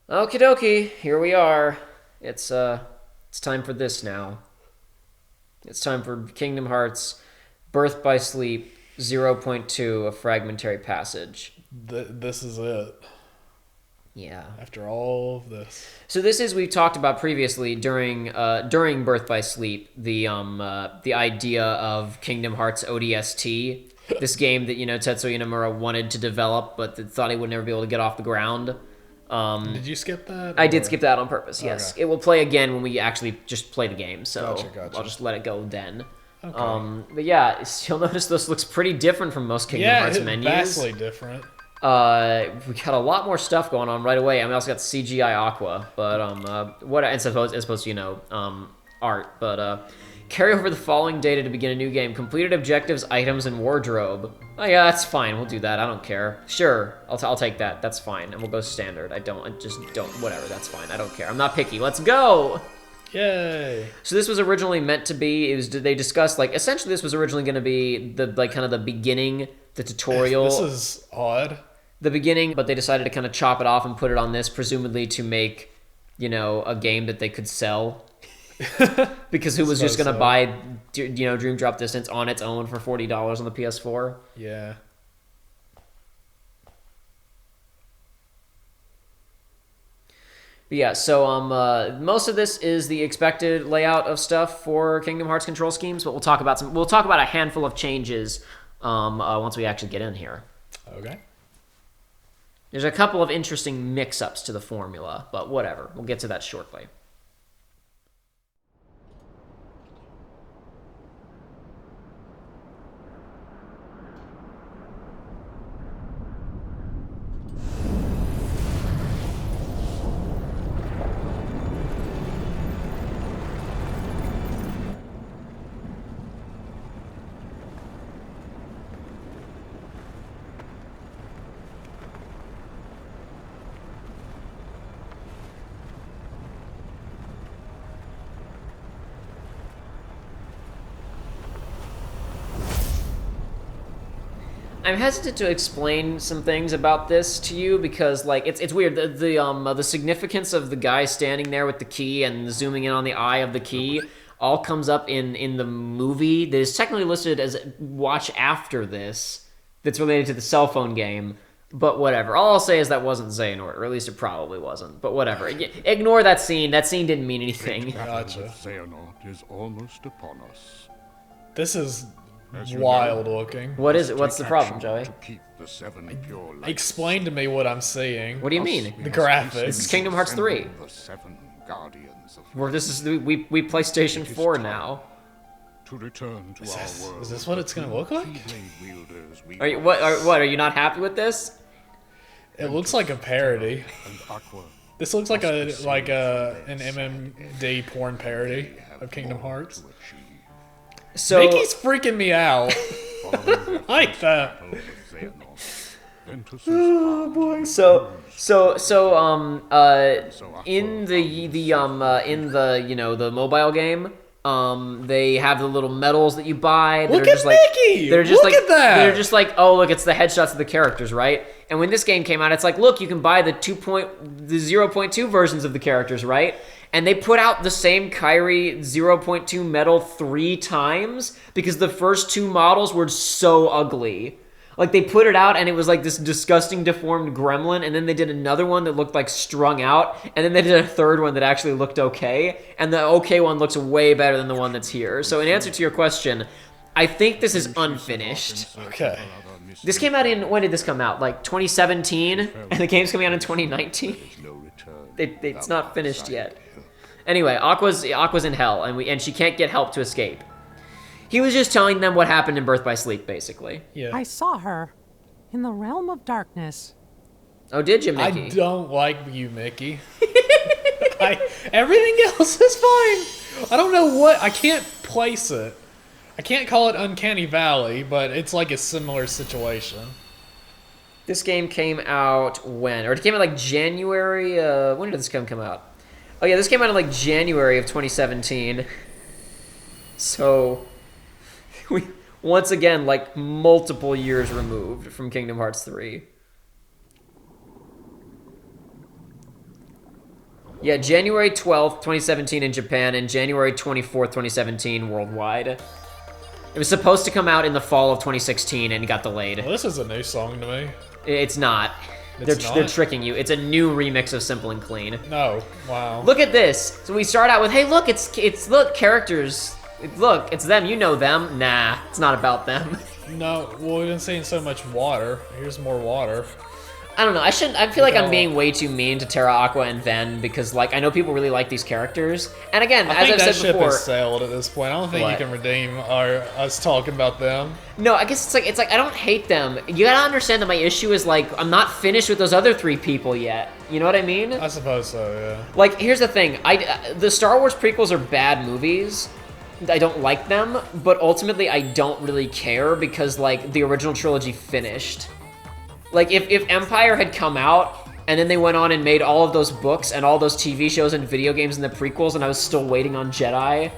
Okie dokie, here we are. It's time for this now. It's time for Kingdom Hearts Birth by Sleep 0.2, a fragmentary passage. This is it. Yeah. After all of this. So this is we've talked about previously during Birth by Sleep the idea of Kingdom Hearts ODST, this game that Tetsuya Nomura wanted to develop but thought he would never be able to get off the ground. Did you skip that? I did skip that on purpose. Yes, Okay. it will play again when we actually just play the game. So Gotcha. I'll just let it go then. Okay. But yeah, you'll notice this looks pretty different from most Kingdom Hearts it's menus. vastly different. We got a lot more stuff going on right away. I mean, we also got CGI Aqua, but what I suppose as opposed to art, but carry over the following data to begin a new game. Completed objectives, items, and wardrobe. Oh yeah, that's fine. We'll do that. I don't care. Sure, I'll take that. That's fine, and we'll go standard. I just don't. Whatever. That's fine. I don't care. I'm not picky. Let's go. Yay. So this was originally meant to be. They discussed essentially this was originally going to be the kind of the beginning, the tutorial. This is odd. The beginning, but they decided to kind of chop it off and put it on this, presumably to make, a game that they could sell. Because who was just going to buy, Dream Drop Distance on its own for $40 on the PS4? Yeah. But yeah, so most of this is the expected layout of stuff for Kingdom Hearts control schemes, but we'll talk about a handful of changes once we actually get in here. Okay. There's a couple of interesting mix-ups to the formula, but whatever. We'll get to that shortly. I'm hesitant to explain some things about this to you because, it's weird. The significance of the guy standing there with the key and zooming in on the eye of the key all comes up in the movie that is technically listed as watch after this. That's related to the cell phone game, but whatever. All I'll say is that wasn't Xehanort, or at least it probably wasn't. But whatever. Ignore that scene. That scene didn't mean anything. Gotcha. Xehanort is almost upon us. This is As you wild know, looking. What is it? What's the Take problem, action Joey? to keep the seven pure lights. Explain to me what I'm seeing. What do you mean? The graphics. This is Kingdom Hearts 3. The seven guardians of Where this is we play Station 4 now. to return to our world. Is this what it's gonna look like? Keyblade wielders we Are you what are you not happy with this? It looks like a parody. and Aqua. This looks like an MMD porn parody of Kingdom Hearts. So Mickey's freaking me out. Like that. oh boy. So in the mobile game, they have the little medals that you buy that Look are at just like Mickey! they're just Look like at that! they're just like, oh look, it's the headshots of the characters, right? And when this game came out, it's like, look, you can buy the 0.2 versions of the characters, right? And they put out the same Kyrie 0.2 medal 3 times because the first 2 models were so ugly. Like, they put it out, and it was like this disgusting, deformed gremlin, and then they did another one that looked like strung out, and then they did a third one that actually looked okay, and the okay one looks way better than the one that's here. So in answer to your question, I think this is unfinished. Okay. This came out when did this come out? Like 2017? And the game's coming out in 2019? It's not finished yet. Anyway, Aqua's in hell, and she can't get help to escape. He was just telling them what happened in Birth by Sleep, basically. Yeah. I saw her in the realm of darkness. Oh, did you, Mickey? I don't like you, Mickey. Everything else is fine. I don't know what. I can't place it. I can't call it Uncanny Valley, but it's like a similar situation. This game came out when? Or it came out like January? When did this come out? Oh yeah, this came out in like January of 2017. So, we once again like multiple years removed from Kingdom Hearts 3. Yeah, January 12th, 2017 in Japan, and January 24th, 2017 worldwide. It was supposed to come out in the fall of 2016 and got delayed. Well, this is a new song to me. It's not. They're tricking you. It's a new remix of Simple and Clean. No. Wow. Look at this. So we start out with, hey, look, look, characters. Look, it's them. You know them. Nah, it's not about them. No. Well, we've been seeing so much water. Here's more water. I don't know. I feel like I'm being way too mean to Terra, Aqua, and Ven because, like, I know people really like these characters. And again, I as I've think said that before, ship is sailed at this point. I don't think What? you can redeem us talking about them. no, I guess it's like I don't hate them. You gotta understand that my issue is like I'm not finished with those other 3 people yet. You know what I mean? I suppose so. Yeah. Like, here's the thing. The Star Wars prequels are bad movies. I don't like them, but ultimately I don't really care because, like, the original trilogy finished. Like, if Empire had come out, and then they went on and made all of those books and all those TV shows and video games and the prequels, and I was still waiting on Jedi,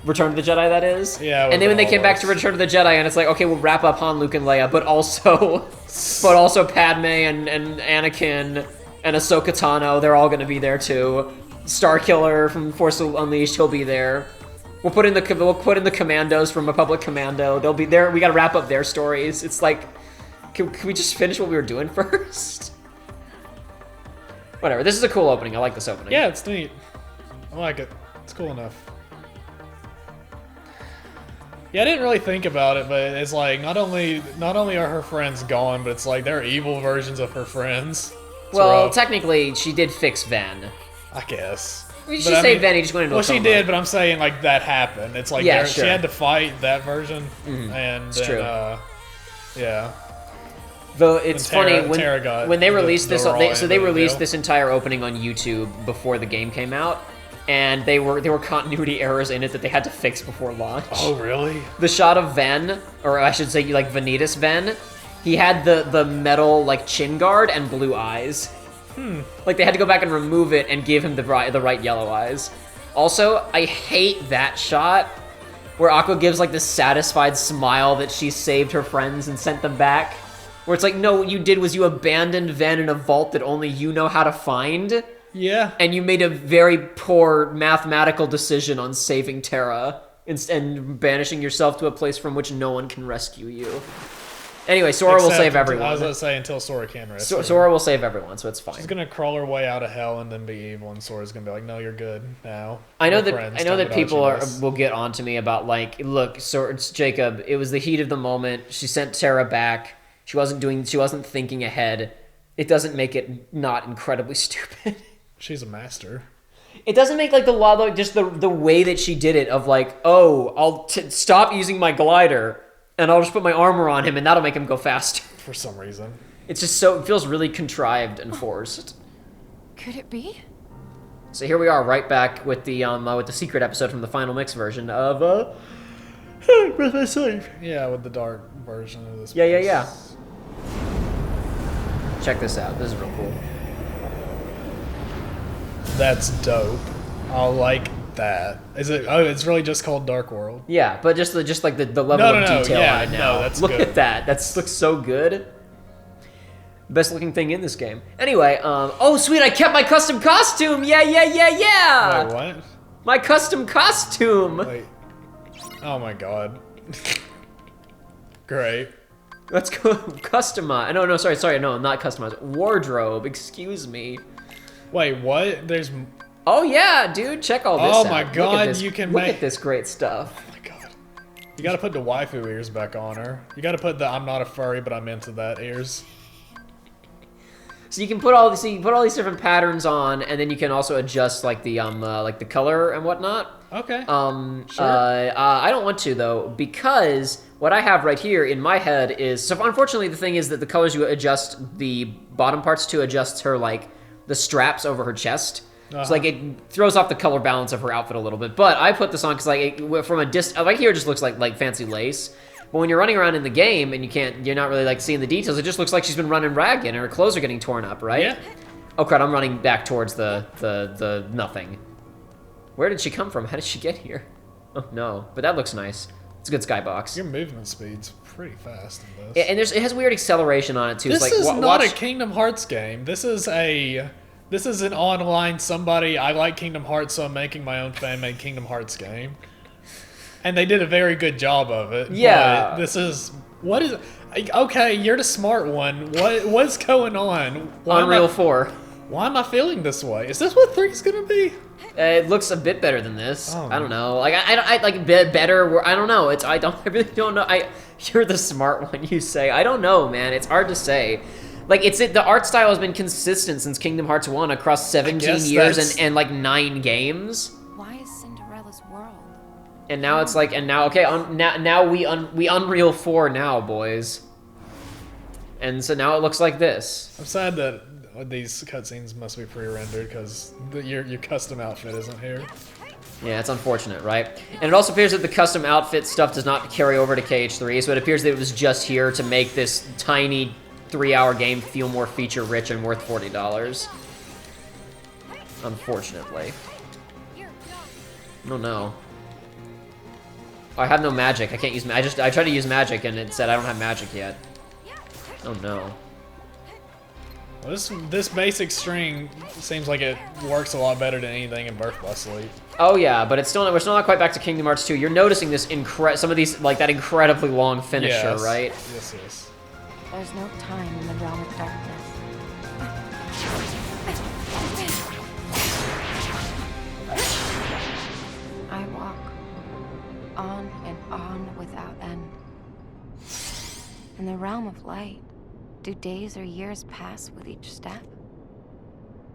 Return to the Jedi, that is. Yeah. And then when they came back to Return to the Jedi, and it's like, okay, we'll wrap up Han, Luke, and Leia, but also Padme and Anakin and Ahsoka Tano, they're all gonna be there too. Starkiller from Force Unleashed, he'll be there. We'll put in the Commandos from Republic Commando. They'll be there. We gotta wrap up their stories. It's like, can we just finish what we were doing first? Whatever. This is a cool opening. I like this opening. Yeah, it's neat. I like it. It's cool enough. Yeah, I didn't really think about it, but it's like not only are her friends gone, but it's like they're evil versions of her friends. It's Well, rough, technically, she did fix Ven. I guess. We But should I say mean- Ven. He just went into Well, a she coma. did, but I'm saying like that happened. It's like Yeah, she sure. had to fight that version, and It's then, true. yeah. Though it's Tara- funny Tara got when they the- released the this. raw They end of released the deal. this entire opening on YouTube before the game came out, and there were continuity errors in it that they had to fix before launch. Oh, really? The shot of Ven, or I should say like Vanitas Ven, he had the metal like chin guard and blue eyes. Like they had to go back and remove it and give him the right yellow eyes. Also, I hate that shot where Aqua gives like this satisfied smile that she saved her friends and sent them back. Where it's like, no, what you did was you abandoned Ven in a vault that only you know how to find, Yeah. and you made a very poor mathematical decision on saving Terra and banishing yourself to a place from which no one can rescue you. Anyway, Sora will Except save I was everyone. gonna say until Sora can rescue. her. Sora will save everyone, so it's fine. She's gonna crawl her way out of hell and then be evil, and Sora's gonna be like, "No, you're good now." I know We're that friends. I know Tell me that how people she is." will get on to me about like, look, it's Jacob. It was the heat of the moment. She sent Terra back. She wasn't thinking ahead. It doesn't make it not incredibly stupid. She's a master. It doesn't make like just the way that she did it of like, oh, I'll stop using my glider and I'll just put my armor on him and that'll make him go faster. For some reason. It's just it feels really contrived and forced. Could it be? So here we are, right back with the secret episode from the Final Mix version of where's my save? Yeah, with the dark version of this. Yeah. Check this out. This is real cool. That's dope. I like that. Is it? Oh, it's really just called Dark World. Yeah, but just like the level No, of no, detail yeah, on it no, now. that's Look good. at that. That looks so good. Best looking thing in this game. Anyway, oh sweet, I kept my custom costume. Yeah. Wait, what? My custom costume. Wait. Oh my god. Great. Let's go customize. No, sorry, no, not customize. Wardrobe. Excuse me. Wait, what? There's. Oh yeah, dude, check all this out. Oh my Look at God, this- you can look make- at this great stuff. Oh my god. You gotta put the waifu ears back on her. You gotta put the "I'm not a furry, but I'm into that" ears. So you can put all these different patterns on, and then you can also adjust like the color and whatnot. Okay. Sure. I don't want to though, because what I have right here in my head is so. Unfortunately, the thing is that the colors you adjust the bottom parts to adjust her like the straps over her chest. Uh-huh. So like it throws off the color balance of her outfit a little bit. But I put this on because like from a right here it just looks like fancy lace. But when you're running around in the game and you're not really like seeing the details, it just looks like she's been running ragged and her clothes are getting torn up, right? Yeah. Oh crap! I'm running back towards the nothing. Where did she come from? How did she get here? Oh no! But that looks nice. It's a good skybox. Your movement speed's pretty fast in this. And it has weird acceleration on it too. This it's like, is not watch- a Kingdom Hearts game. This is a This is an online somebody, I like Kingdom Hearts, so I'm making my own fan-made Kingdom Hearts game. And they did a very good job of it. Yeah. But this is... What is... Okay, you're the smart one. What's going on? Unreal 4. Why am I feeling this way? Is this what 3's gonna be? It looks a bit better than this. Oh. I don't know. Like I like better. I don't know. I really don't know. You're the smart one. You say. I don't know, man. It's hard to say. Like the art style has been consistent since Kingdom Hearts 1 across 17 years and like 9 games. Why is Cinderella's world? And now it's like, okay, now we Unreal 4 now, boys. And so now it looks like this. I'm sad that these cutscenes must be pre-rendered because your custom outfit isn't here. Yeah, it's unfortunate, right? And it also appears that the custom outfit stuff does not carry over to KH3, so it appears that it was just here to make this tiny 3-hour game feel more feature-rich and worth $40. Unfortunately. Oh no. I have no magic. I can't use I tried to use magic and it said I don't have magic yet. Oh no. Well, this basic string seems like it works a lot better than anything in Birth by Sleep. Oh yeah, but we're still not quite back to Kingdom Hearts 2. You're noticing this some of these like that incredibly long finisher, Yes. right? Yes. There's no time in the realm of darkness. I walk on and on without end. In the realm of light, do days or years pass with each step?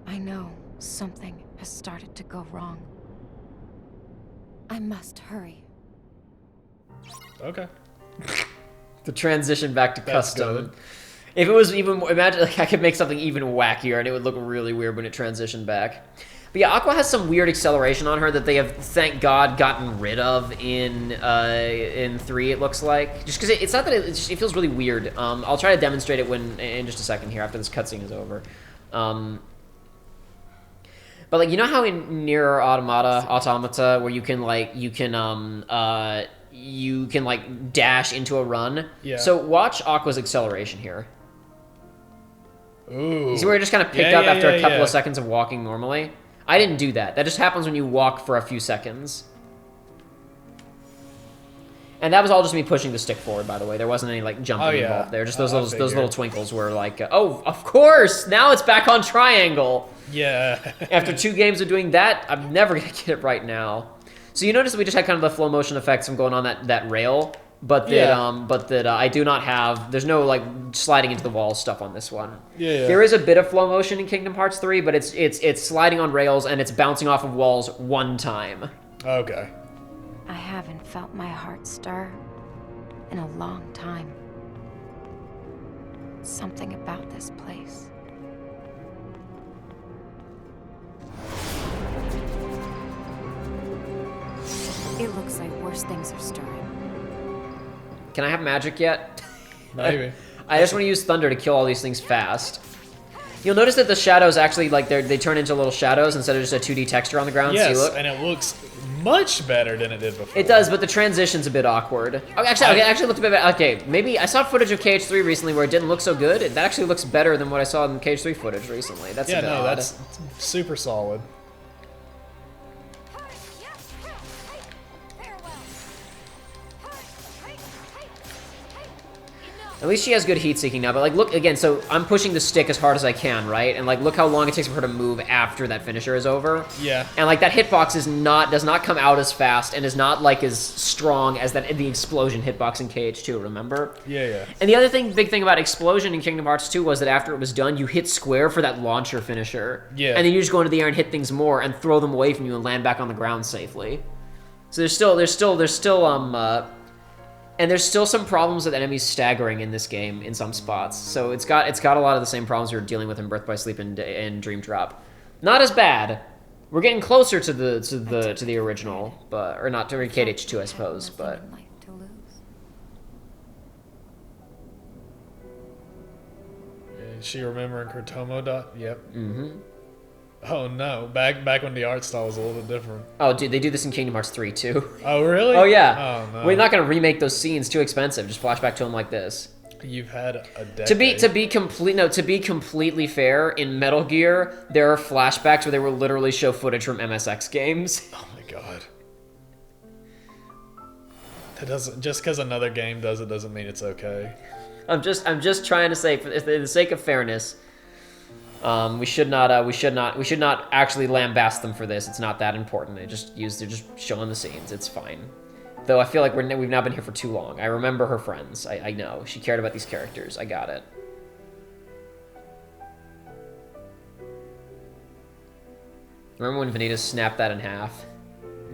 I know something has started to go wrong. I must hurry. Okay. The transition back to That's custom. good. If it was even more, imagine like I could make something even wackier and it would look really weird when it transitioned back. But yeah, Aqua has some weird acceleration on her that they have, thank God, gotten rid of in 3. It looks like just because it's not that it feels really weird. I'll try to demonstrate it in just a second here after this cutscene is over. But like you know how in Nier Automata where you can like dash into a run. Yeah. So watch Aqua's acceleration here. Ooh. You see where it just kind of picked up after a couple of seconds of walking normally? I didn't do that. That just happens when you walk for a few seconds. And that was all just me pushing the stick forward, by the way. There wasn't any like jumping involved there. Just those little twinkles were like, oh, of course! Now it's back on triangle! Yeah. After 2 games of doing that, I'm never gonna get it right now. So you notice that we just had kind of the flow motion effects from going on that rail, but that I do not have. There's no like sliding into the walls stuff on this one. Yeah. There is a bit of flow motion in Kingdom Hearts 3, but it's sliding on rails and it's bouncing off of walls one time. Okay. I haven't felt my heart stir in a long time. Something about this place. It looks like worse things are stirring. Can I have magic yet? Maybe. I just want to use thunder to kill all these things fast. You'll notice that the shadows actually, like, they turn into little shadows instead of just a 2D texture on the ground. Yes, See, look? and it looks much better than it did before. It does, but the transition's a bit awkward. Oh, actually, it actually looked a bit better. Okay, maybe I saw footage of KH3 recently where it didn't look so good. That actually looks better than what I saw in KH3 footage recently. That's a bit odd. That's super solid. At least she has good heat seeking now, but like look again, so I'm pushing the stick as hard as I can, right? And like look how long it takes for her to move after that finisher is over. Yeah. And like that hitbox does not come out as fast and is not like as strong as the explosion hitbox in KH2, remember? Yeah. And the other big thing about explosion in Kingdom Hearts 2 was that after it was done, you hit square for that launcher finisher. Yeah. And then you just go into the air and hit things more and throw them away from you and land back on the ground safely. So there's still some problems with enemies staggering in this game in some spots. So it's got a lot of the same problems we were dealing with in Birth by Sleep and Dream Drop. Not as bad. We're getting closer to the original, but or not to KH2, I suppose. But Is she remembering her Tomo dot? Yep. mm-hmm. Oh no! Back when the art style was a little bit different. Oh, dude, they do this in Kingdom Hearts 3 too. Oh really? Oh yeah. Oh no. We're not gonna remake those scenes. Too expensive. Just flash back to them like this. You've had a decade. To be completely fair, in Metal Gear, there are flashbacks where they will literally show footage from MSX games. Oh my god. That doesn't just because another game does it doesn't mean it's okay. I'm just trying to say, for the sake of fairness, we should not actually lambast them for this. It's not that important. They're just showing the scenes. It's fine. Though I feel like we've not been here for too long. I remember her friends. I know she cared about these characters. I got it. Remember when Vanitas snapped that in half?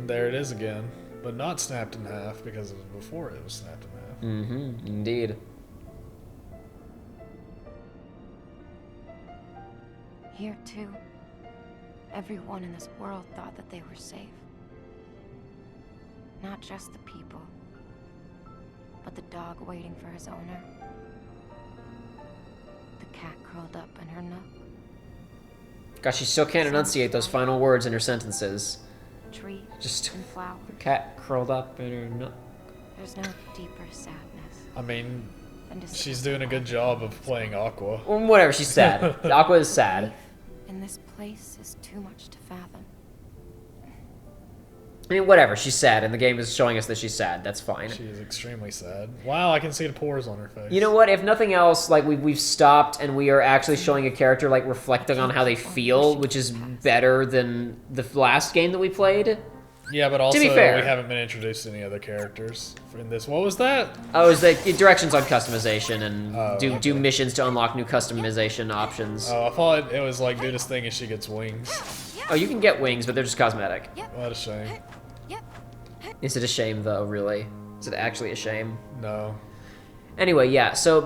There it is again, but not snapped in half because it was before it was snapped in half. Mm-hmm. Indeed. Here, too, everyone in this world thought that they were safe. Not just the people, but the dog waiting for his owner. The cat curled up in her nook. Gosh, she still can't enunciate those final words in her sentences. Trees Just and flowers. the cat curled up in her nook. There's no deeper sadness I mean, than to she's sit doing a good job of playing Aqua. Well, whatever, she's sad. Aqua is sad. in this place is too much to fathom. I mean, whatever, she's sad, and the game is showing us that she's sad. That's fine. She is extremely sad. Wow, I can see the pores on her face. You know what? If nothing else, like we've stopped and we are actually showing a character like reflecting on how they feel, which is better than the last game that we played. Yeah, but also be fair, we haven't been introduced to any other characters in this. What was that? Oh, is the directions on customization and do okay. missions to unlock new customization options. Oh, I thought it was like do this thing and she gets wings. Oh, you can get wings, but they're just cosmetic. What a shame. Is it a shame though? Really? Is it actually a shame? No. Anyway, yeah, so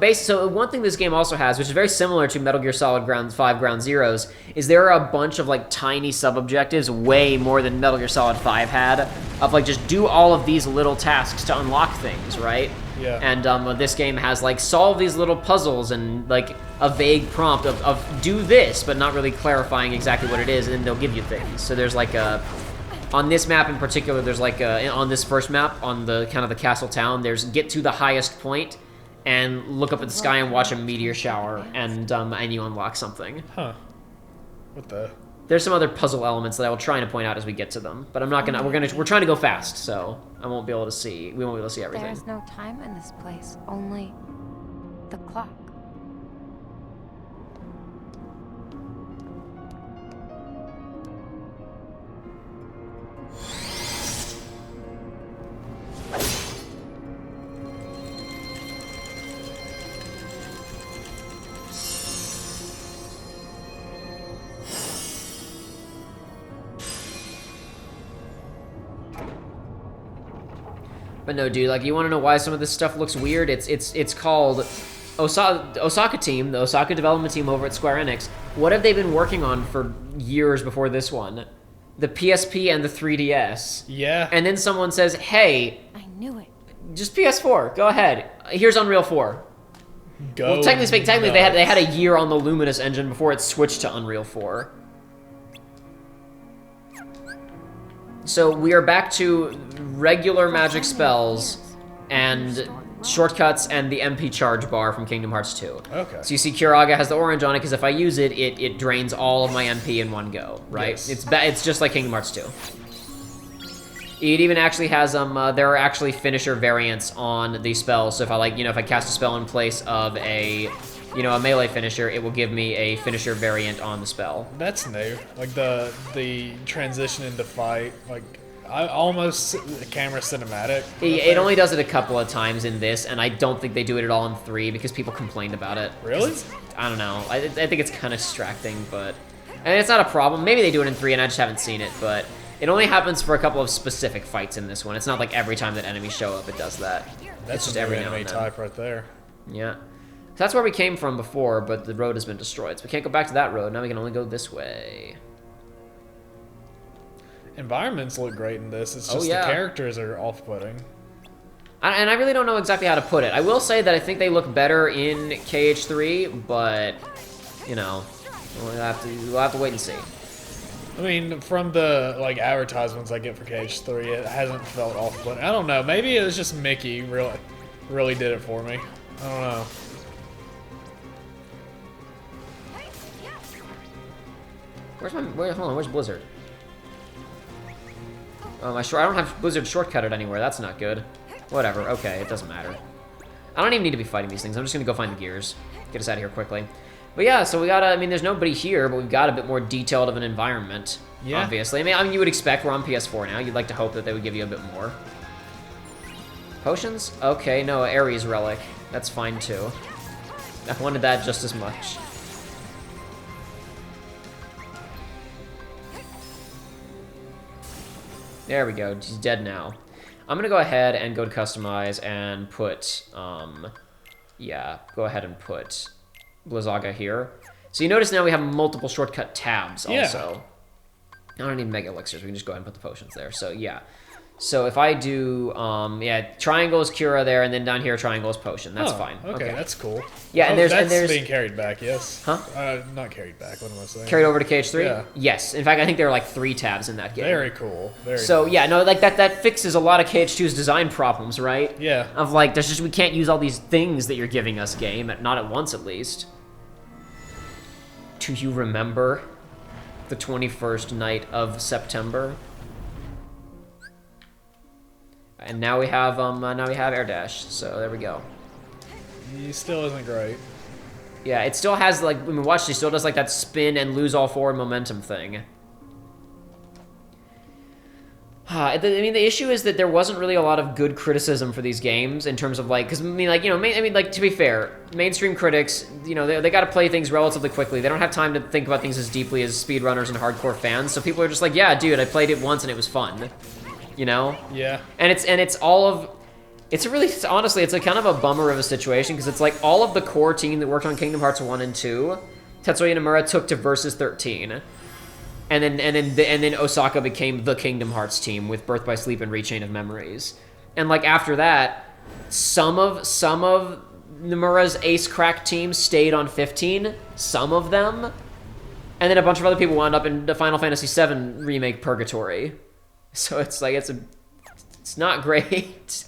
one thing this game also has, which is very similar to Metal Gear Solid 5 Ground Zeroes, is there are a bunch of, like, tiny sub-objectives, way more than Metal Gear Solid 5 had, of, like, just do all of these little tasks to unlock things, right? Yeah. And this game has, like, solve these little puzzles and, like, a vague prompt of do this, but not really clarifying exactly what it is, and then they'll give you things. So there's, like, on this map in particular, there's, like, on this first map, on the kind of the castle town, there's get to the highest point, and look up at the sky and watch a meteor shower, and you unlock something. Huh. What the? There's some other puzzle elements that I will try to point out as we get to them, but I'm not gonna. We're trying to go fast, so I won't be able to see. We won't be able to see everything. There's no time in this place, only the clock. But no, dude, like, you want to know why some of this stuff looks weird? It's called Osaka team, the Osaka development team over at Square Enix. What have they been working on for years before this one? The PSP and the 3DS. Yeah. And then someone says, "Hey, I knew it. just PS4. Go ahead. Here's Unreal 4." Go. Well, technically they had a year on the Luminous engine before it switched to Unreal 4. So we are back to regular magic spells and shortcuts and the MP charge bar from Kingdom Hearts 2. Okay. So you see Kiraga has the orange on it because if I use it, it drains all of my MP in one go, right? Yes. It's just like Kingdom Hearts 2. It even actually has there are actually finisher variants on the spells. So if I if I cast a spell in place of a melee finisher, it will give me a finisher variant on the spell. That's new. Like the transition into fight, like I almost camera cinematic. It only does it a couple of times in this, and I don't think they do it at all in 3 because people complained about it. Really? I don't know. I think it's kind of distracting, but and it's not a problem. Maybe they do it in 3 and I just haven't seen it, but it only happens for a couple of specific fights in this one. It's not like every time that enemies show up it does that. That's just a every new now anime and then. type right there. Yeah. So that's where we came from before, but the road has been destroyed. So we can't go back to that road. Now we can only go this way. Environments look great in this. It's just yeah. the characters are off-putting. And I really don't know exactly how to put it. I will say that I think they look better in KH3, but, we'll have to wait and see. I mean, from the advertisements I get for KH3, it hasn't felt off-putting. I don't know. Maybe it was just Mickey really did it for me. I don't know. Where's Blizzard? I don't have Blizzard shortcutted anywhere. That's not good. Whatever. Okay, it doesn't matter. I don't even need to be fighting these things. I'm just gonna go find the gears. Get us out of here quickly. But yeah, so we got I mean, there's nobody here, but we've got a bit more detailed of an environment. Yeah. Obviously. I mean, you would expect we're on PS4 now. You'd like to hope that they would give you a bit more. Potions? Okay, no, Ares Relic. That's fine, too. I wanted that just as much. There we go. He's dead now. I'm gonna go ahead and go to customize and put, yeah, go ahead and put Blizzaga here. So you notice now we have multiple shortcut tabs also. I don't need Mega Elixirs. We can just go ahead and put the potions there. So yeah. So if I do, yeah, triangle is Cura there, and then down here triangle is potion. That's fine. Okay, that's cool. Yeah, and there's being carried back. Yes. Huh? Not carried back. What am I saying? Carried over to KH3. Yeah. Yes. In fact, I think there are like 3 tabs in that game. Very cool. Very. So cool. yeah, no, like that fixes a lot of KH2's design problems, right? Yeah. Of like, there's just we can't use all these things that you're giving us, game, not at once at least. Do you remember the 21st night of September? And now we have air dash. So there we go. He still isn't great. Yeah, it still has like, I mean, watch, it still does like that spin and lose all forward momentum thing. I mean, the issue is that there wasn't really a lot of good criticism for these games in terms of like, because I mean, like, you know, I mean, like, to be fair, mainstream critics, you know, they got to play things relatively quickly. They don't have time to think about things as deeply as speedrunners and hardcore fans. So people are just like, yeah, dude, I played it once and it was fun. You know? Yeah. And it's all of, honestly, it's a kind of a bummer of a situation because it's like all of the core team that worked on Kingdom Hearts 1 and 2, Tetsuya Nomura took to Versus 13. And then Osaka became the Kingdom Hearts team with Birth by Sleep and Rechain of Memories. And like after that, some of Nomura's ace crack teams stayed on 15, some of them, and then a bunch of other people wound up in the Final Fantasy VII remake Purgatory. So it's like it's not great.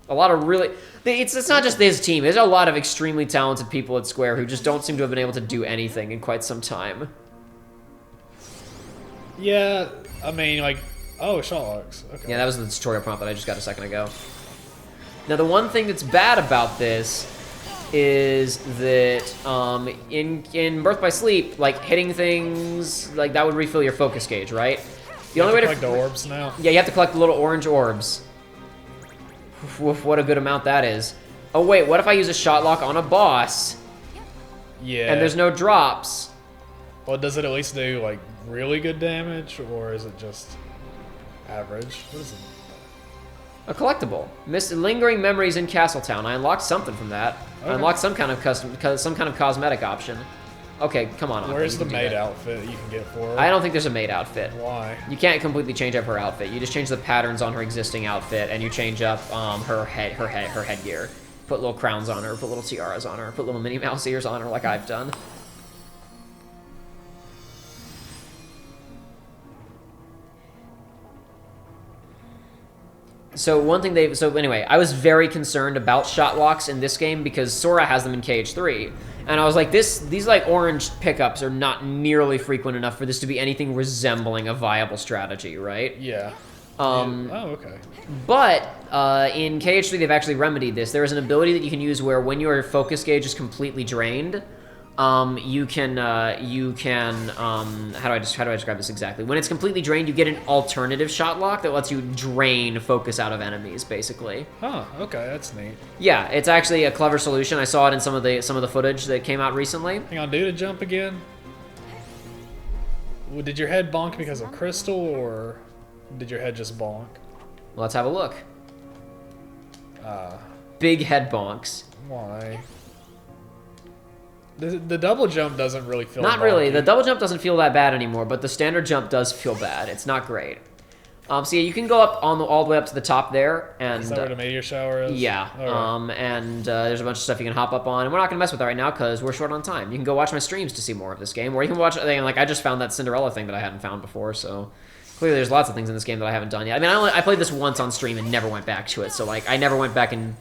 A lot of really, it's not just this team. There's a lot of extremely talented people at Square who just don't seem to have been able to do anything in quite some time. Yeah, I mean, like, oh, shot locks. Okay. Yeah, that was the tutorial prompt that I just got a second ago. Now, the one thing that's bad about this is that in Birth by Sleep, like, hitting things, like, that would refill your focus gauge, right? The only way to collect the orbs now. Yeah, you have to collect the little orange orbs. Oof, what a good amount that is. Oh, wait, what if I use a shot lock on a boss? Yeah. And there's no drops? Well, does it at least do, like, really good damage, or is it just average? What is it? A collectible. Lingering memories in Castletown. I unlocked something from that. Okay. I unlocked some kind of cosmetic option. Okay, come on. Where's the maid outfit you can get for her? I don't think there's a maid outfit. Why? You can't completely change up her outfit. You just change the patterns on her existing outfit, and you change up her headgear. Put little crowns on her. Put little tiaras on her. Put little Minnie Mouse ears on her, like I've done. So anyway, I was very concerned about shot locks in this game because Sora has them in KH3. And I was like, these like orange pickups are not nearly frequent enough for this to be anything resembling a viable strategy, right? Yeah. Oh, okay. But in KH3 they've actually remedied this. There is an ability that you can use where when your focus gauge is completely drained, you can how do I describe this exactly? When it's completely drained, you get an alternative shot lock that lets you drain focus out of enemies, basically. Huh, okay, that's neat. Yeah, it's actually a clever solution. I saw it in some of the footage that came out recently. Hang on, do the jump again. Did your head bonk because of crystal, or did your head just bonk? Well, let's have a look. Big head bonks. Why? The double jump doesn't really feel Not bonky. really. The double jump doesn't feel that bad anymore, but the standard jump does feel bad. It's not great. So yeah, you can go up all the way up to the top there, and is that where the meteor shower is? Yeah. Right. And there's a bunch of stuff you can hop up on, and we're not gonna mess with that right now because we're short on time. You can go watch my streams to see more of this game, or you can watch. Like I just found that Cinderella thing that I hadn't found before, so clearly there's lots of things in this game that I haven't done yet. I mean, I played this once on stream and never went back to it, so like I never went back and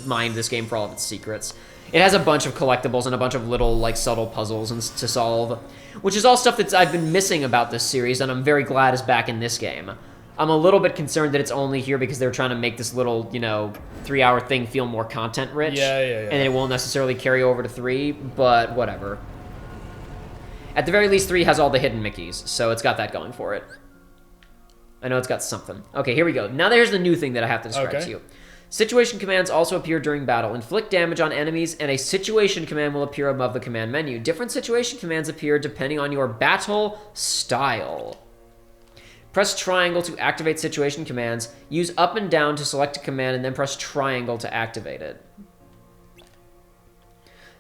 mined this game for all of its secrets. It has a bunch of collectibles and a bunch of little, like, subtle puzzles to solve, which is all stuff that I've been missing about this series, and I'm very glad is back in this game. I'm a little bit concerned that it's only here because they're trying to make this little, 3-hour thing feel more content-rich. Yeah. And it won't necessarily carry over to 3, but whatever. At the very least, 3 has all the hidden Mickeys, so it's got that going for it. I know it's got something. Okay, here we go. Now there's the new thing that I have to describe to you. Situation commands also appear during battle. Inflict damage on enemies, and a situation command will appear above the command menu. Different situation commands appear depending on your battle style. Press triangle to activate situation commands. Use up and down to select a command, and then press triangle to activate it.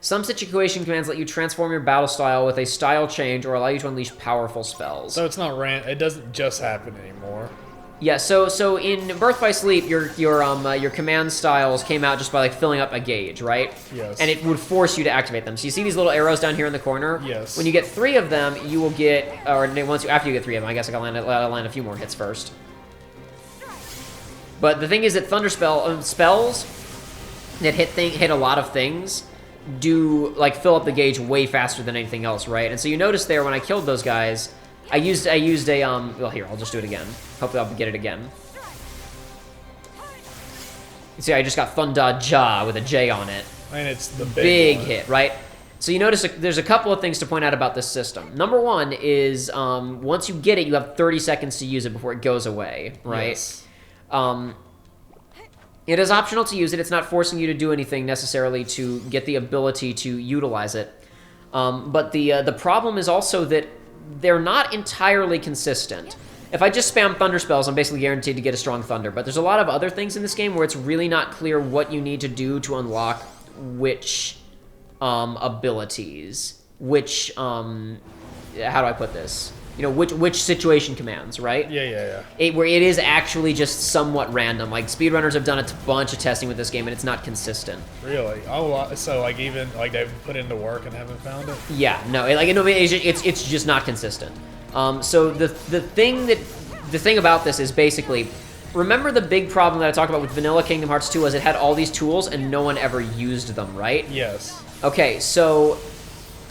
Some situation commands let you transform your battle style with a style change or allow you to unleash powerful spells. So it's not it doesn't just happen anymore. Yeah, so in Birth by Sleep, your command styles came out just by like filling up a gauge, right? Yes. And it would force you to activate them. So you see these little arrows down here in the corner? Yes. When you get 3 of them, you will get, or after you get 3 of them, I guess I gotta land a few more hits first. But the thing is that thunder spells that hit a lot of things do like fill up the gauge way faster than anything else, right? And so you notice there when I killed those guys, I used a well, here, I'll just do it again. Hopefully I'll get it again. You see, I just got Thunder Ja with a J on it. And it's the big one. hit, right? So you notice there's a couple of things to point out about this system. Number one is once you get it, you have 30 seconds to use it before it goes away, right? Yes. It is optional to use it. It's not forcing you to do anything necessarily to get the ability to utilize it. But the problem is also that they're not entirely consistent. If I just spam thunder spells, I'm basically guaranteed to get a strong thunder. But there's a lot of other things in this game where it's really not clear what you need to do to unlock which abilities, which how do I put this? Which situation commands, right? Yeah. Where it is actually just somewhat random. Like, speedrunners have done a bunch of testing with this game, and it's not consistent. Really? Oh, so like even like they've put into work and haven't found it? Yeah, no, it's just not consistent. So the thing about this is basically, remember the big problem that I talked about with vanilla Kingdom Hearts 2 was it had all these tools and no one ever used them, right? Yes. Okay, so.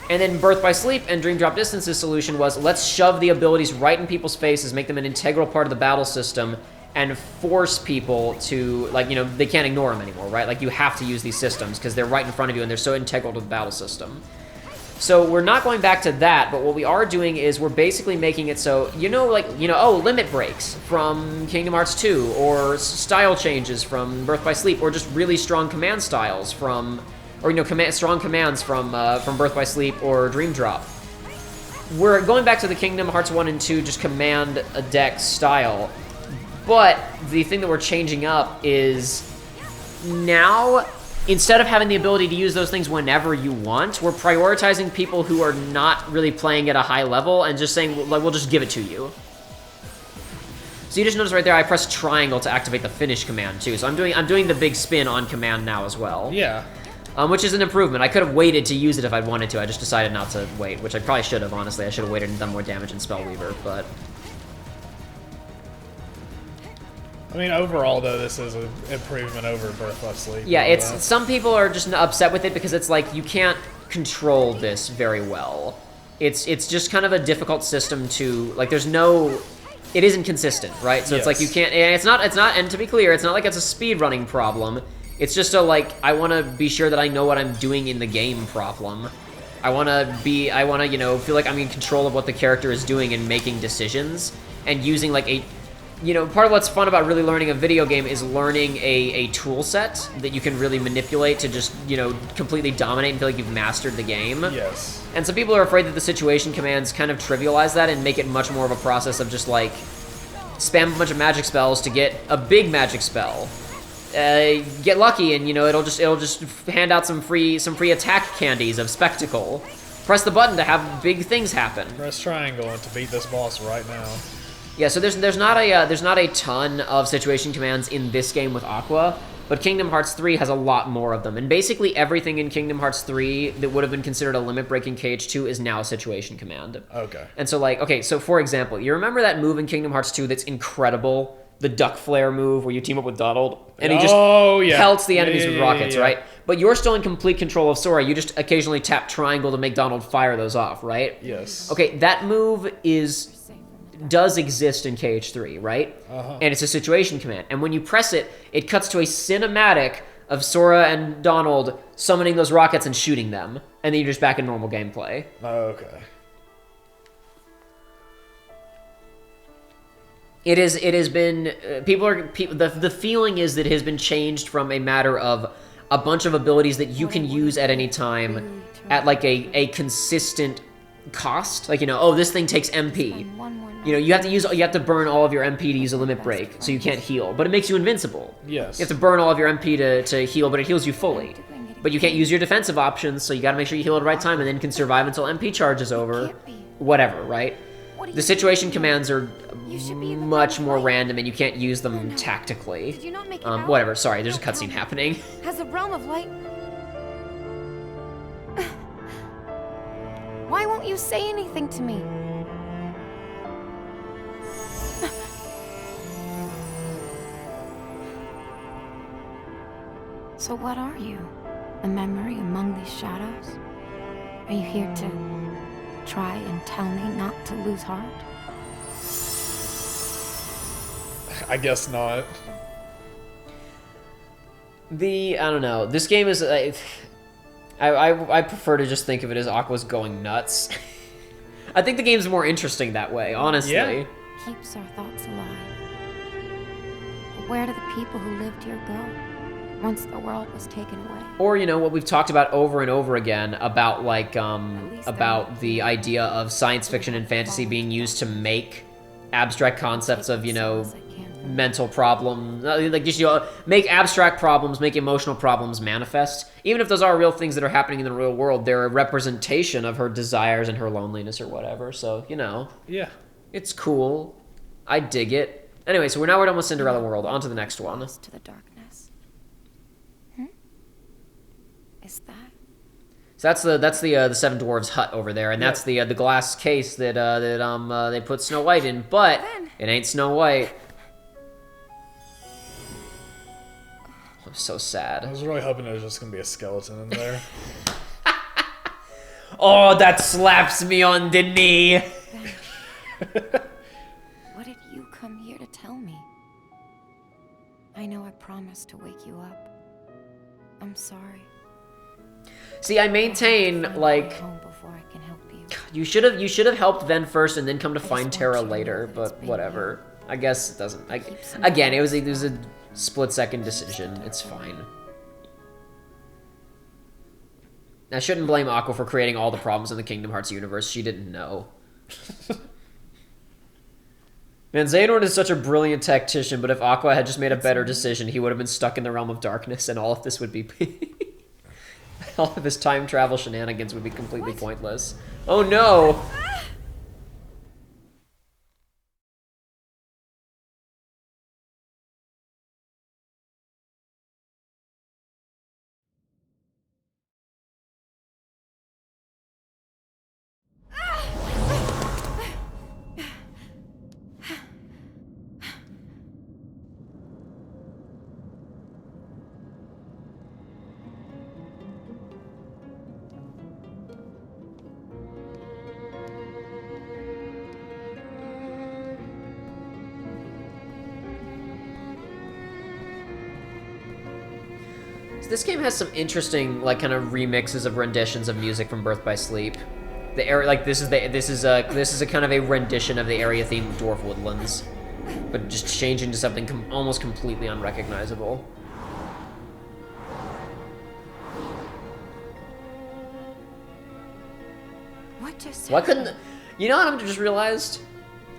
And then Birth by Sleep and Dream Drop Distance's solution was, let's shove the abilities right in people's faces, make them an integral part of the battle system, and force people to, like, they can't ignore them anymore, right? Like, you have to use these systems because they're right in front of you and they're so integral to the battle system. So we're not going back to that, but what we are doing is we're basically making it so, limit breaks from Kingdom Hearts 2, or style changes from Birth by Sleep, or just really strong command styles from... Or, strong commands from Birth by Sleep or Dream Drop. We're going back to the Kingdom Hearts 1 and 2 just command a deck style. But the thing that we're changing up is now, instead of having the ability to use those things whenever you want, we're prioritizing people who are not really playing at a high level and just saying, like, we'll just give it to you. So you just notice right there, I pressed triangle to activate the finish command too. So I'm doing the big spin on command now as well. Yeah. Which is an improvement. I could have waited to use it if I'd wanted to. I just decided not to wait, which I probably should have, honestly. I should have waited and done more damage in Spellweaver, but... I mean, overall, though, this is an improvement over Birth by Sleep. Yeah, some people are just upset with it because it's like, you can't control this very well. It's just kind of a difficult system to... Like, there's no... It isn't consistent, right? So it's like, you can't... And it's not... And to be clear, it's not like it's a speedrunning problem. It's just a, like, I want to be sure that I know what I'm doing in the game problem. I want to, feel like I'm in control of what the character is doing and making decisions. And using, like, part of what's fun about really learning a video game is learning a tool set that you can really manipulate to just, completely dominate and feel like you've mastered the game. Yes. And some people are afraid that the situation commands kind of trivialize that and make it much more of a process of just, like, spam a bunch of magic spells to get a big magic spell. Get lucky and it'll just hand out some free attack candies of spectacle. Press the button to have big things happen. Press triangle to beat this boss right now. Yeah, so there's not a ton of situation commands in this game with Aqua, but Kingdom Hearts 3 has a lot more of them. And basically everything in Kingdom Hearts 3 that would have been considered a limit breaking KH2 is now a situation command. Okay. And so so for example, you remember that move in Kingdom Hearts 2 that's incredible? the duck flare move where you team up with Donald and he just pelts the enemies with rockets, right? But you're still in complete control of Sora. You just occasionally tap triangle to make Donald fire those off, right? Yes. Okay, that move does exist in KH3, right? And it's a situation command. And when you press it, it cuts to a cinematic of Sora and Donald summoning those rockets and shooting them. And then you're just back in normal gameplay. Okay. It has been the feeling is that it has been changed from a matter of a bunch of abilities that you can use at any time at like a consistent cost. Like, oh, this thing takes MP. You have to burn all of your MP to use a limit break, so you can't heal. But it makes you invincible. Yes. You have to burn all of your MP to heal, but it heals you fully. But you can't use your defensive options, so you gotta make sure you heal at the right time and then can survive until MP charge is over. Whatever, right? The situation commands are much more random and you can't use them tactically. Did you not make it out? Whatever, sorry, there's a cutscene happening. Has the realm of light... Why won't you say anything to me? So what are you? A memory among these shadows? Are you here to try and tell me not to lose heart? I guess not. I don't know. This game is... I prefer to just think of it as Aqua's going nuts. I think the game's more interesting that way, honestly. Yeah. Keeps our thoughts alive. But where do the people who lived here go once the world was taken away? Or, what we've talked about over and over again about, like, about the idea of science fiction and fantasy being used to make abstract concepts of, mental problems, like just make abstract problems, make emotional problems manifest. Even if those are real things that are happening in the real world, they're a representation of her desires and her loneliness or whatever. So Yeah. it's cool. I dig it. Anyway, so we're done with Cinderella World. On to the next one. To the darkness. Is that? So that's the Seven Dwarves hut over there, and that's the glass case that they put Snow White in, but it ain't Snow White. I'm so sad. I was really hoping there was just gonna be a skeleton in there. Oh, that slaps me on the knee. What did you come here to tell me? I know I promised to wake you up. I'm sorry. See, I maintain, like, Home before I can help you. you should have helped Ven first and then come to find Terra later, but whatever. I guess it doesn't. Again, it was a split-second decision. It's fine. I shouldn't blame Aqua for creating all the problems in the Kingdom Hearts universe. She didn't know. Man, Xehanort is such a brilliant tactician, but if Aqua had just made a better decision, he would have been stuck in the realm of darkness, and all of this would be... all of his time travel shenanigans would be completely pointless. Oh no! This game has some interesting, like, kind of remixes of renditions of music from Birth by Sleep. The area, like, this is a kind of a rendition of the area theme of Dwarf Woodlands, but just changing to something almost completely unrecognizable. What just Why couldn't? You know what I just realized?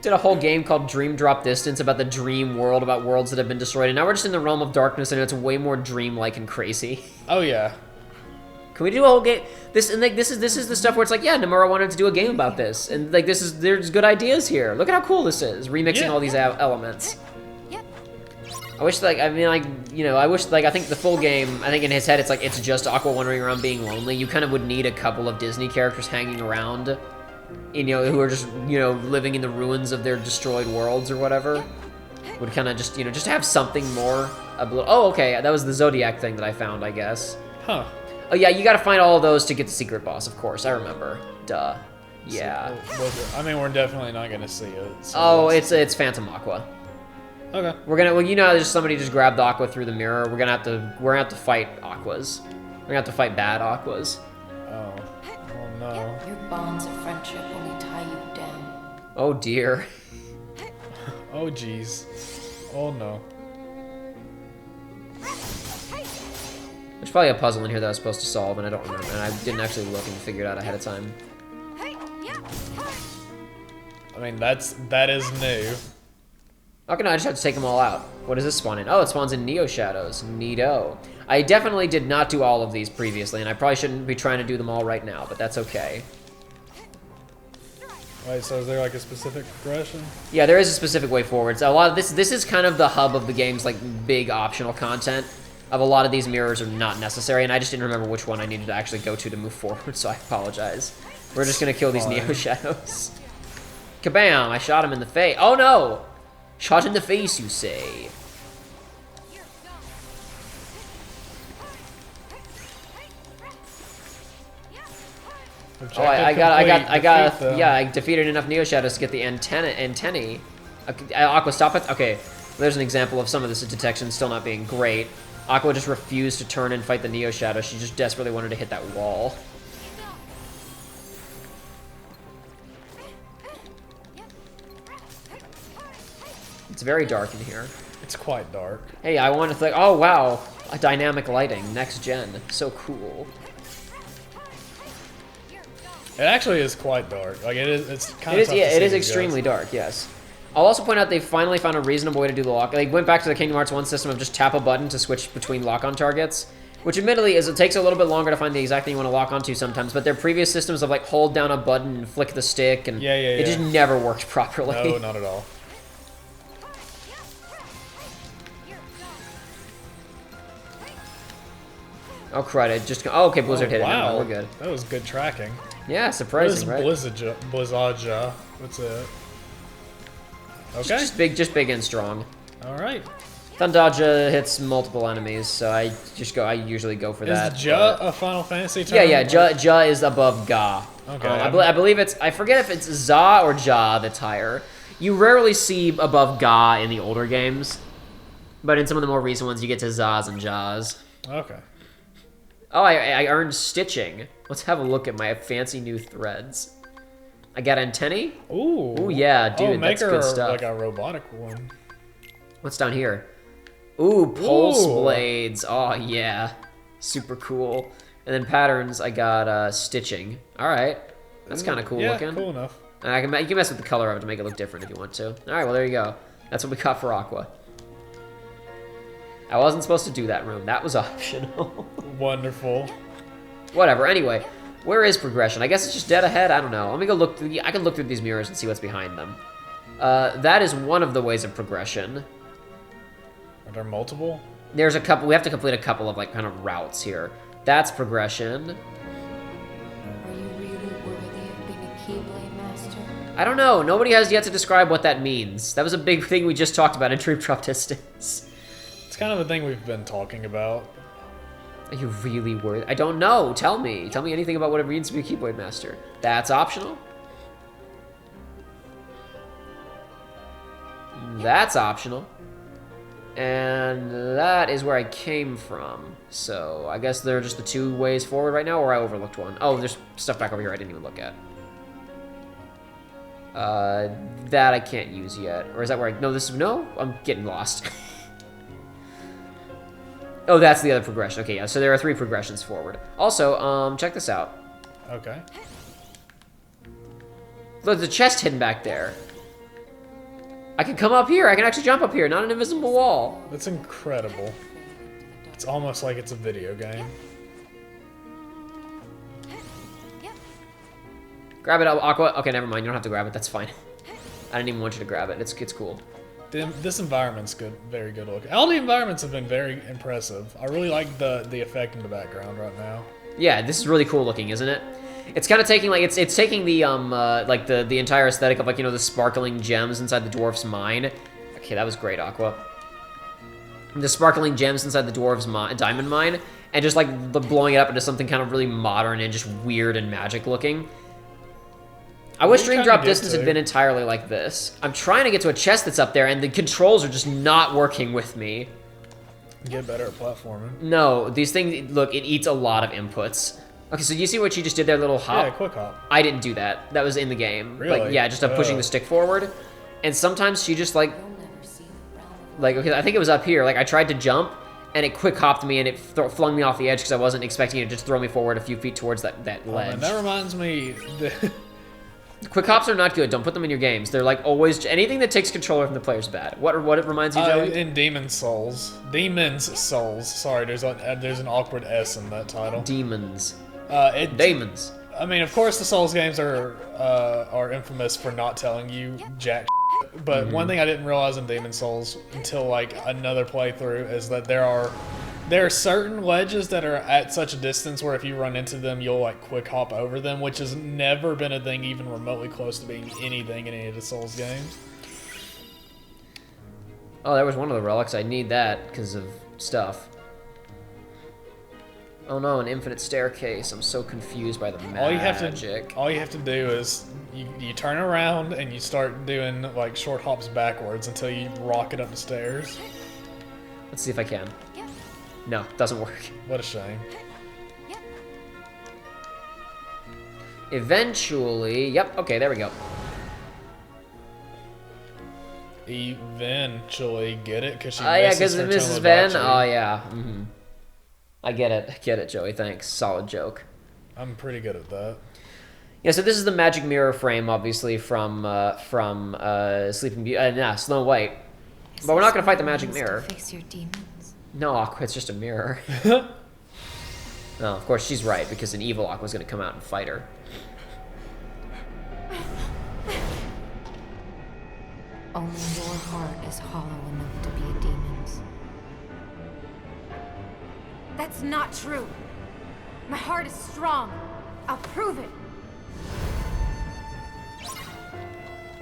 Did a whole game called Dream Drop Distance about the dream world, about worlds that have been destroyed, and now we're just in the realm of darkness, and it's way more dreamlike and crazy. Oh yeah. Can we do a whole game? This is the stuff where it's like, yeah, Nomura wanted to do a game about this, and like there's good ideas here. Look at how cool this is, remixing all these elements. Yep. I wish, like, I think the full game, I think in his head it's like it's just Aqua wandering around being lonely. You kind of would need a couple of Disney characters hanging around, who are just, living in the ruins of their destroyed worlds or whatever. would kind of just, you know, just have something more. Oh, okay, that was the Zodiac thing that I found, I guess. Huh. Oh yeah, you gotta find all of those to get the secret boss, of course, I remember. Duh. Yeah. I mean, we're definitely not gonna see it. So Oh, it's Phantom Aqua. okay. We're gonna, well, you know, there's somebody just grabbed Aqua through the mirror. We're gonna have to fight Aquas. We're gonna have to fight bad Aquas. Oh no. Your bonds of friendship only tie you down. Oh dear. Oh jeez. Oh no. There's probably a puzzle in here that I was supposed to solve, and I don't remember, and I didn't actually look and figure it out ahead of time. I mean, that is new. Okay, no, I just have to take them all out. What does this spawn in? Oh, it spawns in Neo Shadows. Neato. I definitely did not do all of these previously, and I probably shouldn't be trying to do them all right now, but that's okay. Wait, so is there like a specific progression? Yeah, there is a specific way forward. So a lot of this is kind of the hub of the game's like big optional content. Of a lot of these mirrors are not necessary, and I just didn't remember which one I needed to actually go to move forward, so I apologize. We're just gonna kill these Neo Shadows. Kabam! I shot him in the face. Oh no! Shot in the face, you say? Oh, I defeated enough Neo Shadows to get the antennae. Okay, Aqua, stop it. Okay, there's an example of some of this detection still not being great. Aqua just refused to turn and fight the Neo Shadow. She just desperately wanted to hit that wall. It's very dark in here. It's quite dark. Hey, I want to think. Oh wow, a dynamic lighting, next gen, so cool. It actually is quite dark. Like it is. It's kind of. It is. Yeah, it is extremely dark. Yes. I'll also point out they finally found a reasonable way to do the lock. They went back to the Kingdom Hearts 1 system of just tap a button to switch between lock-on targets, which admittedly it takes a little bit longer to find the exact thing you want to lock onto sometimes. But their previous systems of like hold down a button and flick the stick, and it just never worked properly. No, not at all. Oh crud! It just okay. Blizzard hit it. Wow, We're good. That was good tracking. Yeah, surprising, right? Blizzard. What's it? Okay. Just big and strong. All right. Thundaja hits multiple enemies, so I usually go for that. Is Ja a Final Fantasy term? Yeah. Ja is above Ga. Okay. I believe it's. I forget if it's Za or Ja that's higher. You rarely see above Ga in the older games, but in some of the more recent ones, you get to Zas and Jas. Okay. Oh, I earned stitching. Let's have a look at my fancy new threads. I got antennae. Ooh. Yeah, dude, make that's her good stuff. like a robotic one. What's down here? Ooh, pulse Ooh. blades. Oh, yeah. Super cool. And then patterns, I got stitching. All right. That's kind of cool looking. Yeah, cool enough. And you can mess with the color of it to make it look different if you want to. All right, well, there you go. That's what we got for Aqua. I wasn't supposed to do that room. That was optional. Wonderful. Whatever. Anyway, where is progression? I guess it's just dead ahead. I don't know. Let me go look through. I can look through these mirrors and see what's behind them. That is one of the ways of progression. Are there multiple? There's a couple. We have to complete a couple of like kind of routes here. That's progression. Are you really worthy of being a Keyblade Master? I don't know. Nobody has yet to describe what that means. That was a big thing we just talked about in Troop Drop Distance. It's kind of a thing we've been talking about. Are you really worthy? I don't know. Tell me. Tell me anything about what it means to be a Keyblade Master. That's optional. That's optional. And that is where I came from. So I guess they're just the two ways forward right now, or I overlooked one. Oh, there's stuff back over here I didn't even look at. That I can't use yet. Or is that where I... No, this is... No? I'm getting lost. Oh, that's the other progression. Okay, yeah, so there are 3 progressions forward. Also, check this out. Okay. Look, there's a chest hidden back there. I can come up here. I can actually jump up here, not an invisible wall. That's incredible. It's almost like it's a video game. Grab it, Aqua. Okay, never mind. You don't have to grab it. That's fine. I didn't even want you to grab it. It's cool. This environment's good, very good looking. All the environments have been very impressive. I really like the effect in the background right now. Yeah, this is really cool looking, isn't it? It's kind of taking like it's taking the like the entire aesthetic of like, you know, the sparkling gems inside the dwarf's mine. Okay, that was great, Aqua. The sparkling gems inside the dwarves' diamond mine, and just like blowing it up into something kind of really modern and just weird and magic looking. I wish Dream Drop Distance had been entirely like this. I'm trying to get to a chest that's up there, and the controls are just not working with me. Get better at platforming. No, these things, look, it eats a lot of inputs. Okay, so you see what she just did there, little hop? Yeah, quick hop. I didn't do that. That was in the game. Really? Like, yeah, just pushing the stick forward. And sometimes she just like, okay, I think it was up here. Like, I tried to jump, and it quick hopped me, and it flung me off the edge because I wasn't expecting it to just throw me forward a few feet towards that ledge. And that reminds me... Quick hops are not good. Don't put them in your games. They're like always... Anything that takes control from the player is bad. What it reminds you, Joey? In Demon's Souls. Sorry, there's an awkward S in that title. Demons. Demons. I mean, of course, the Souls games are infamous for not telling you jack shit, but one thing I didn't realize in Demon's Souls until like another playthrough is that there are certain ledges that are at such a distance where if you run into them, you'll like quick hop over them, which has never been a thing even remotely close to being anything in any of the Souls games. Oh, there was one of the relics. I need that because of stuff. Oh no, an infinite staircase. I'm so confused by the magic. All you have to do is you turn around and you start doing like short hops backwards until you rocket up the stairs. Let's see if I can. No, doesn't work. What a shame. Eventually, yep, okay, there we go. Eventually, get it? Because she yeah, because misses Mrs. Ven. Oh yeah. I get it, Joey. Thanks. Solid joke. I'm pretty good at that. Yeah, so this is the magic mirror frame, obviously from Sleeping Beauty, Snow White. But we're not gonna fight the magic mirror. Face your demons. No, Aqua, it's just a mirror. No, of course she's right because an evil Aqua's gonna come out and fight her. Only your heart is hollow enough to be a demon's. That's not true. My heart is strong. I'll prove it.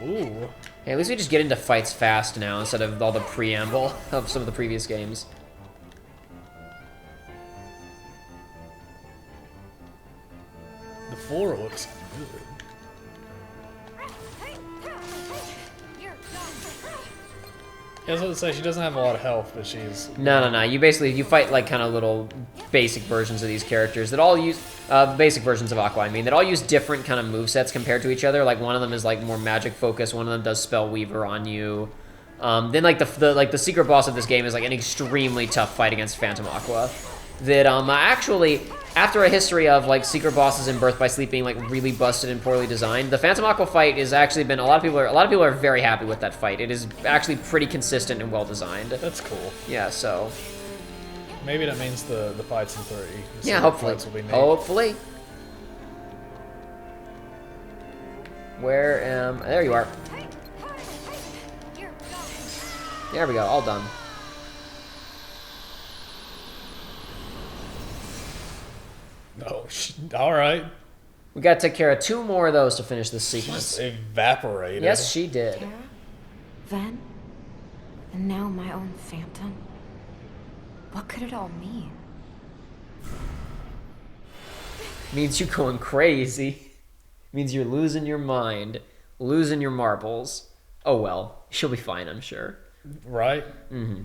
Ooh. Hey, at least we just get into fights fast now instead of all the preamble of some of the previous games. The floor looks good. Yeah, I was going to say, she doesn't have a lot of health, but she's... No. You fight like kind of little basic versions of these characters that all use, basic versions of Aqua, I mean, that all use different kind of movesets compared to each other. Like one of them is like more magic focused, one of them does Spell Weaver on you. Then like the secret boss of this game is like an extremely tough fight against Phantom Aqua. That actually, after a history of like secret bosses in Birth by Sleep being like really busted and poorly designed, the Phantom Aqua fight has actually been a lot of people are very happy with that fight. It is actually pretty consistent and well designed. That's cool. Yeah, so maybe that means the fights in 3. Yeah, hopefully. Will be neat. Hopefully. There you are. There we go, all done. Oh, all right. We gotta take care of 2 more of those to finish this sequence. Just evaporated. Yes, she did. Kara? Ven? And now my own phantom? What could it all mean? Means you going crazy. Means you're losing your mind. Losing your marbles. Oh well. She'll be fine, I'm sure. Right? Mm-hmm.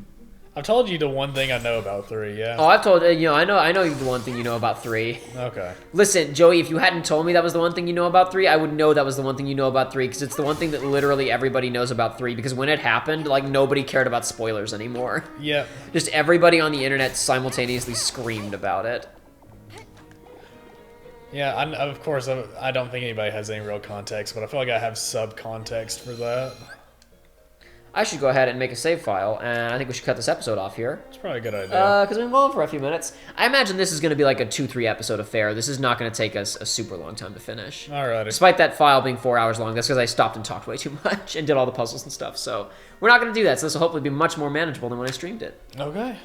I've told you the one thing I know about 3, yeah. Oh, I've told you. I know the one thing you know about 3. Okay. Listen, Joey, if you hadn't told me that was the one thing you know about 3, I would know that was the one thing you know about 3 because it's the one thing that literally everybody knows about 3 because when it happened, like nobody cared about spoilers anymore. Yeah. Just everybody on the internet simultaneously screamed about it. Yeah, of course, I don't think anybody has any real context, but I feel like I have sub-context for that. I should go ahead and make a save file, and I think we should cut this episode off here. It's probably a good idea. Because we've been going for a few minutes. I imagine this is going to be like a 2-3 episode affair. This is not going to take us a super long time to finish. Alrighty. Despite that file being 4 hours long, that's because I stopped and talked way too much and did all the puzzles and stuff. So we're not going to do that, so this will hopefully be much more manageable than when I streamed it. Okay.